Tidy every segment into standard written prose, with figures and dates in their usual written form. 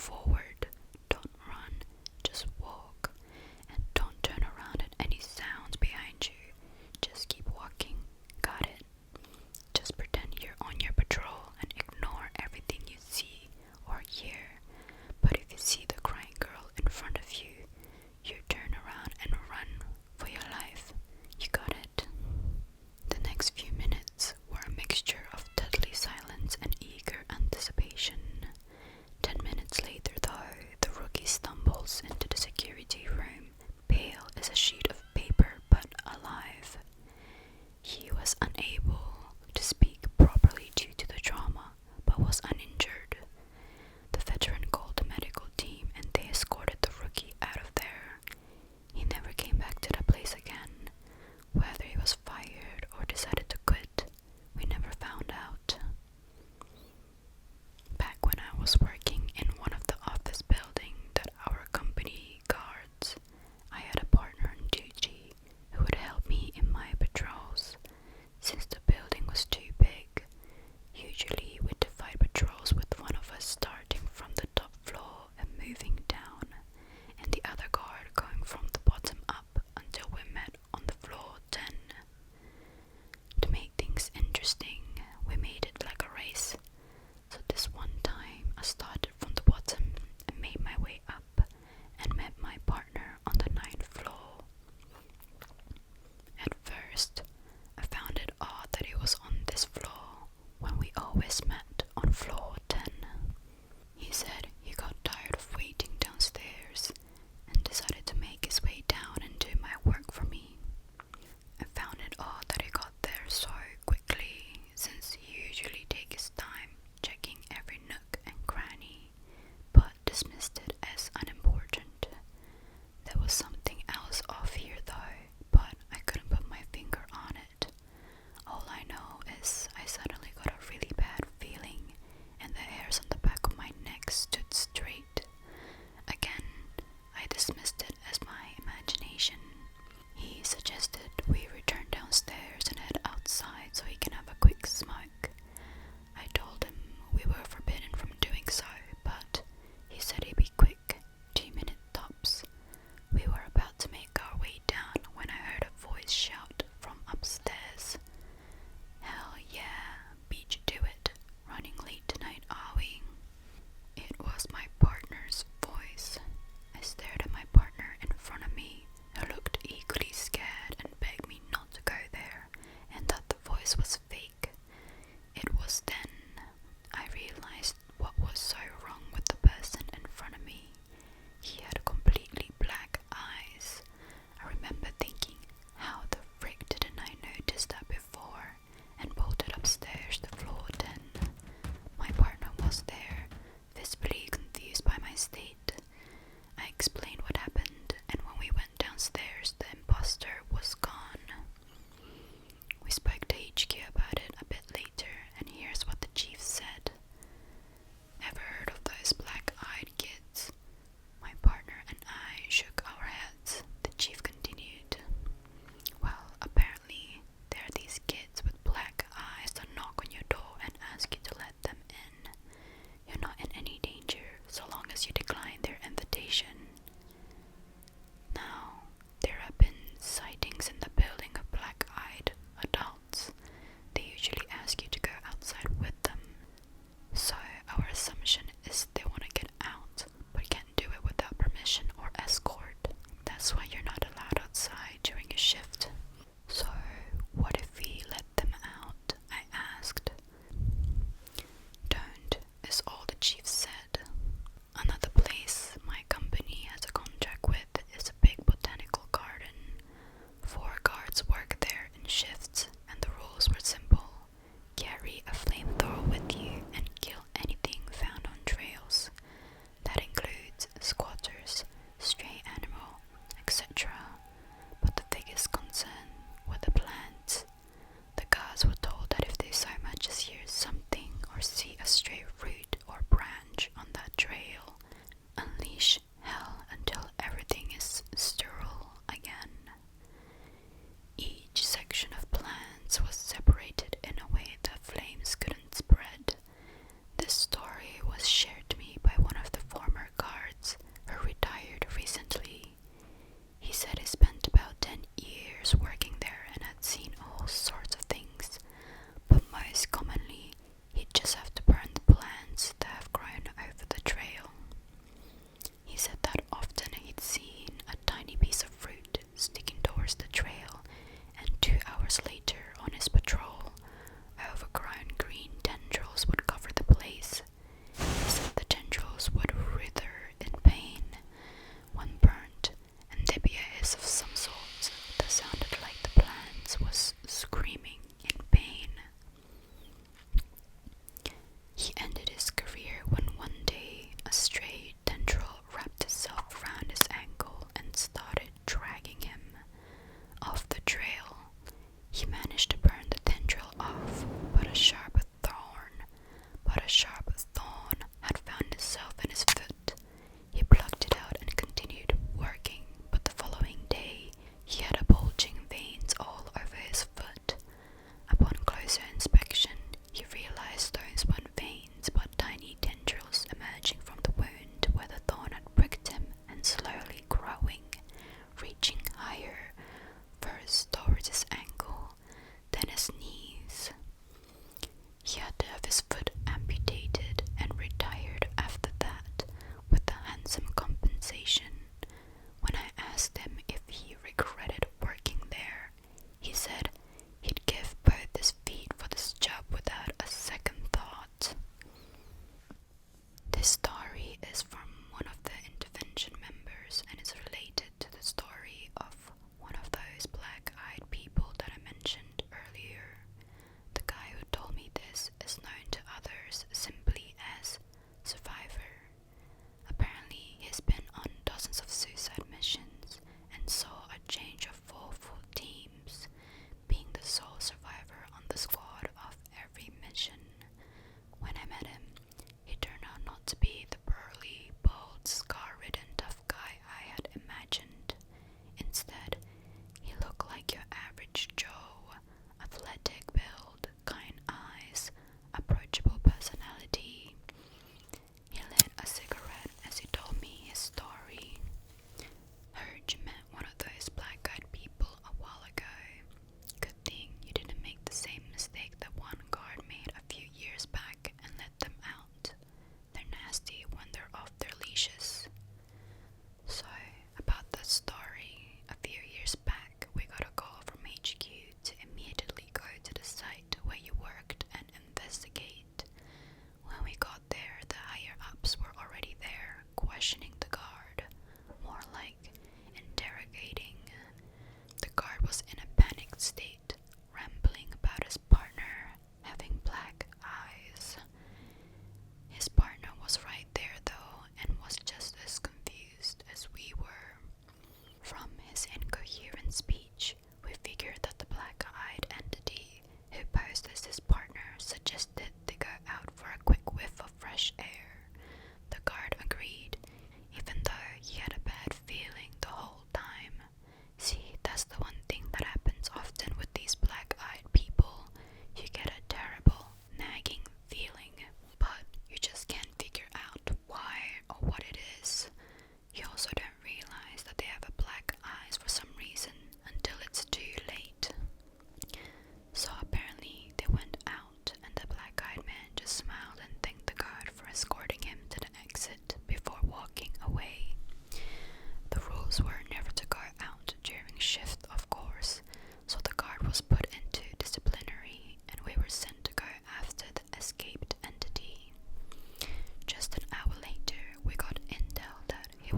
forward. Don't run, just walk. And don't turn around at any sounds behind you. Just keep walking. Got it? Just pretend you're on your patrol and ignore everything you see or hear. But if you see the crying girl in front of you, you turn around and run for your life. You got it? The next few minutes were a mixture of deadly silence and eager anticipation. 10 minutes later, though,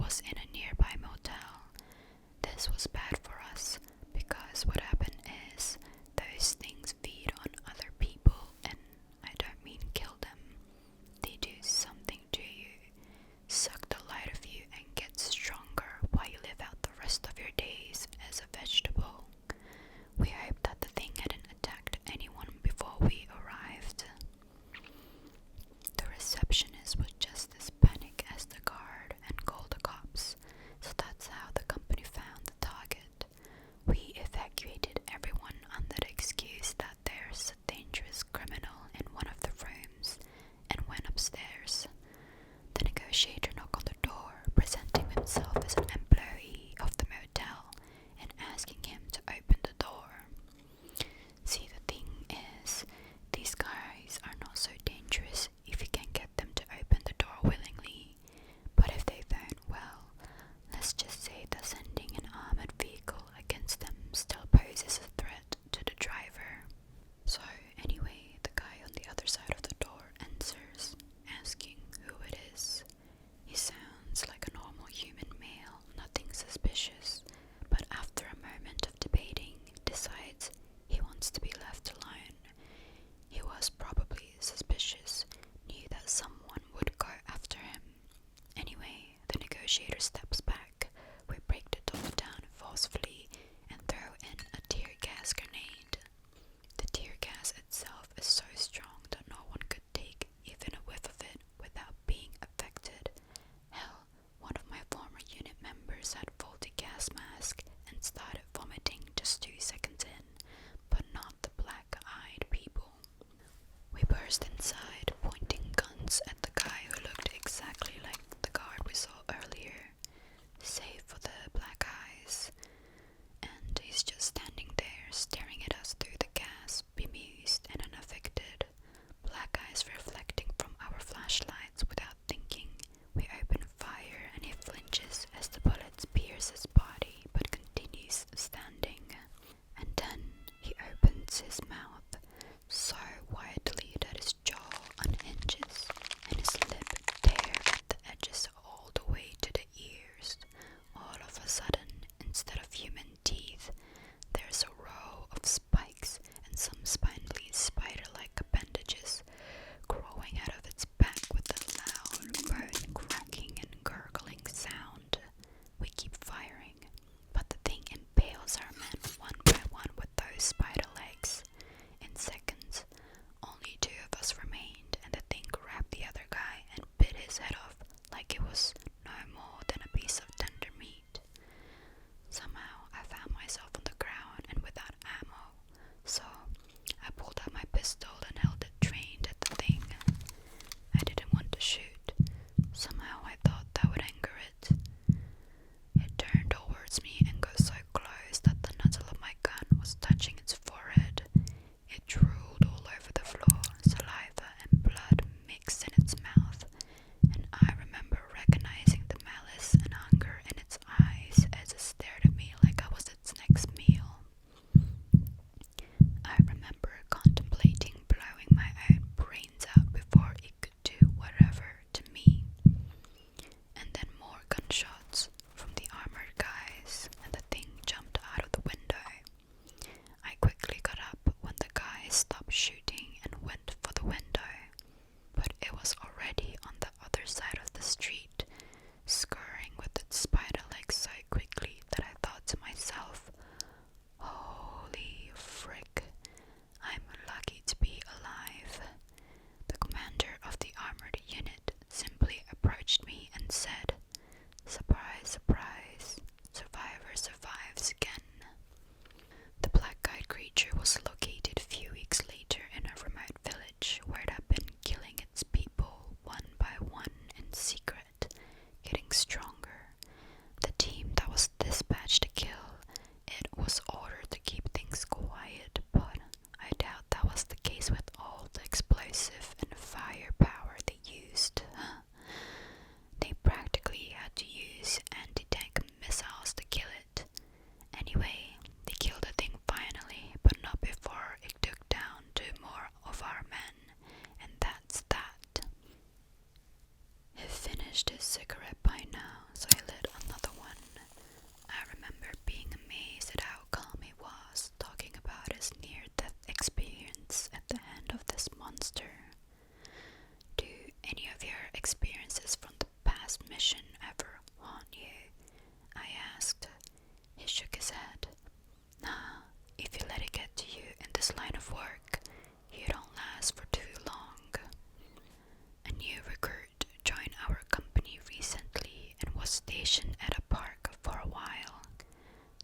was in a nearby motel. This was bad for us because what happened is those things feed on other people, and I don't mean kill them. They do something to you, suck the life of you, and get stronger while you live out the rest of your days as a vegetable. We hoped that the thing hadn't attacked anyone before we arrived. The receptionist was just as panicked as the guard and called the cops, so that's how the company found the target. We evacuated everyone under the excuse that there's a dangerous criminal in one of the rooms and went upstairs. The negotiator knocked on the door, presenting himself as an employee of the motel and asking him to open the door. See, the thing is, these guys are not so dangerous if you can get them to open the door willingly, but if they don't, well, let's just say that sending an armored vehicle against them still poses a threat to the driver. So anyway, the guy on the other side of the door answers, asking who it is. He sounds like a normal human male, nothing suspicious, but after a moment of debating, decides he wants to be left alone. He was probably suspicious, knew that someone would go after him. Anyway, the negotiator steps back. We break the door down forcefully and throw in a tear gas grenade. The tear gas itself is so strong that no one could take even a whiff of it without being affected. Hell, one of my former unit members had faulty gas mask and started vomiting just 2 seconds in, but not the black-eyed people. We burst inside, pointing guns at the guy who looked exactly like the guard we saw earlier. asked. He shook his head. Nah, if you let it get to you in this line of work, you don't last for too long. A new recruit joined our company recently and was stationed at a park for a while.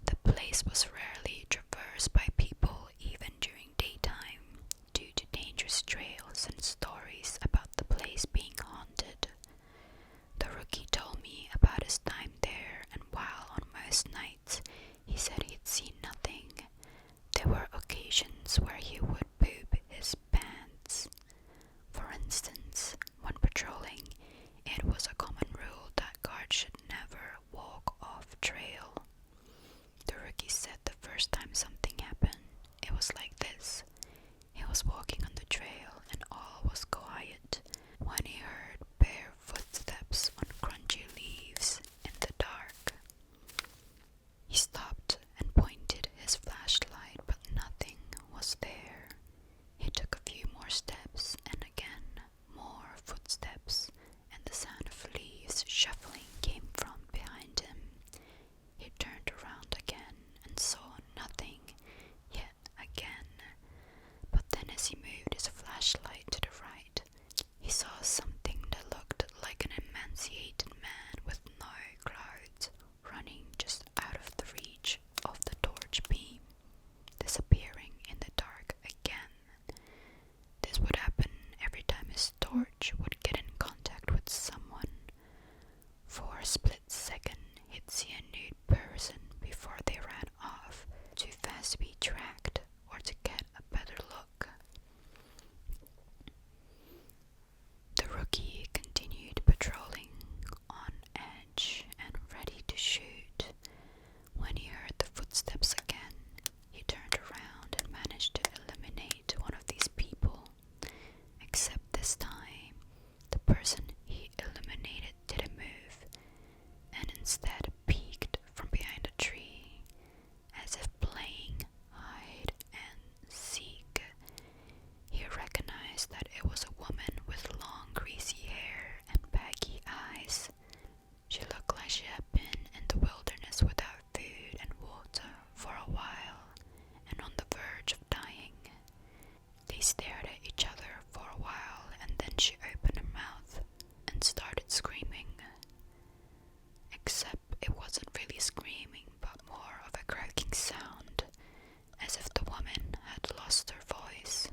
The place was rarely traversed by people even during daytime due to dangerous trails and stories about the place being haunted. The rookie told me about his time there, and while on most nights he said he'd seen nothing, there were occasions where he would poop his pants. For instance, when patrolling, it was a common rule that guards should never walk off trail. The rookie said the first time something happened, it was like this. He was walking on the trail and all was quiet when he heard bare footsteps on crunchy leaves in the dark. He stopped and pointed his flashlight, but nothing was there. He took a few more steps and again more footsteps, and the sound of leaves shuffling came from behind him. He turned around again and saw nothing yet again, but then as he moved his flashlight to the right, he saw something that looked like an emaciated man with no clothes running just out of the reach of the torch beam, disappearing in the dark again. This would happen every time his torch would get in contact with someone. For a split second, he'd see a nude person before they ran off, too fast to be tracked or to get a better look. The rookie continued patrolling, on edge and ready to shoot. When he heard the footsteps again, he turned around and managed to eliminate one of these people. Except this time, the person he eliminated didn't move, and instead peeked from behind a tree, as if playing hide and seek. He recognized that it was a woman with long greasy hair and baggy eyes. She looked like she had been in the wilderness without food and water for a while, and on the verge of dying. They stared at each other for a while, and then she opened her mouth and started screaming. Except it wasn't really screaming, but more of a croaking sound, as if the woman had lost her voice.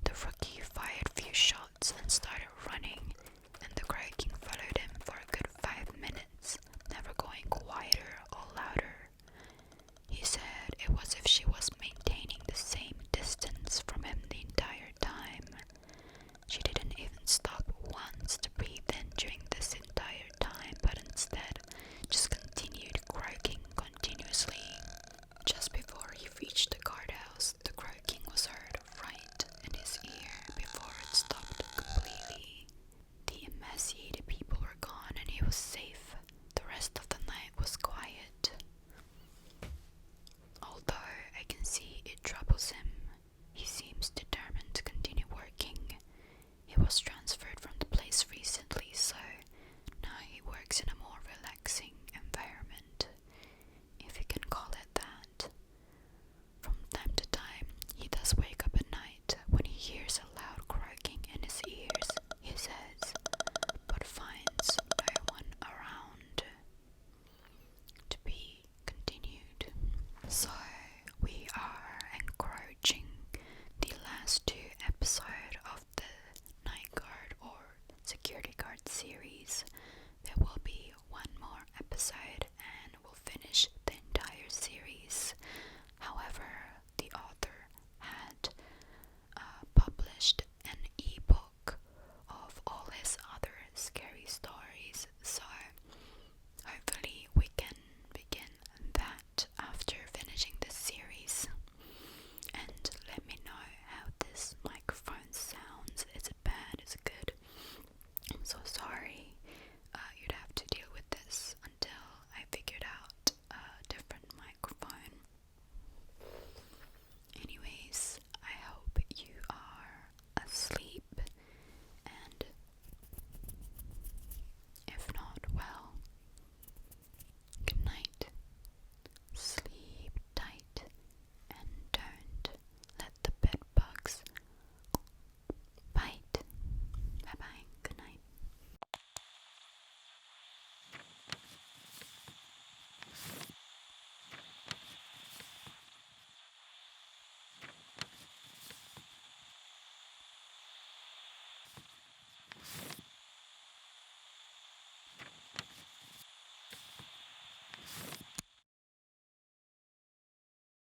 The rookie fired a few shots and started running, and the croaking followed him for a good 5 minutes, never going quieter or louder. He said it was as if she was maintaining the same distance from him the entire time. She didn't even stop once to breathe in during this entire time, but instead just continued croaking continuously. Just before he reached the guardhouse, the croaking was heard right in his ear before it stopped completely. The emaciated people were gone and he was safe. The rest of the night was quiet. Although I can see it troubles him, he seems determined to continue working. He was transferred from the place recently, so now he works in a more relaxing environment, if you can call it that. From time to time, he does wake up at night when he hears a loud croaking in his ears, he says, but finds no one around. To be continued. So, we are encroaching the last 2 episodes of the Night Guard or Security Guard series. There will be one more episode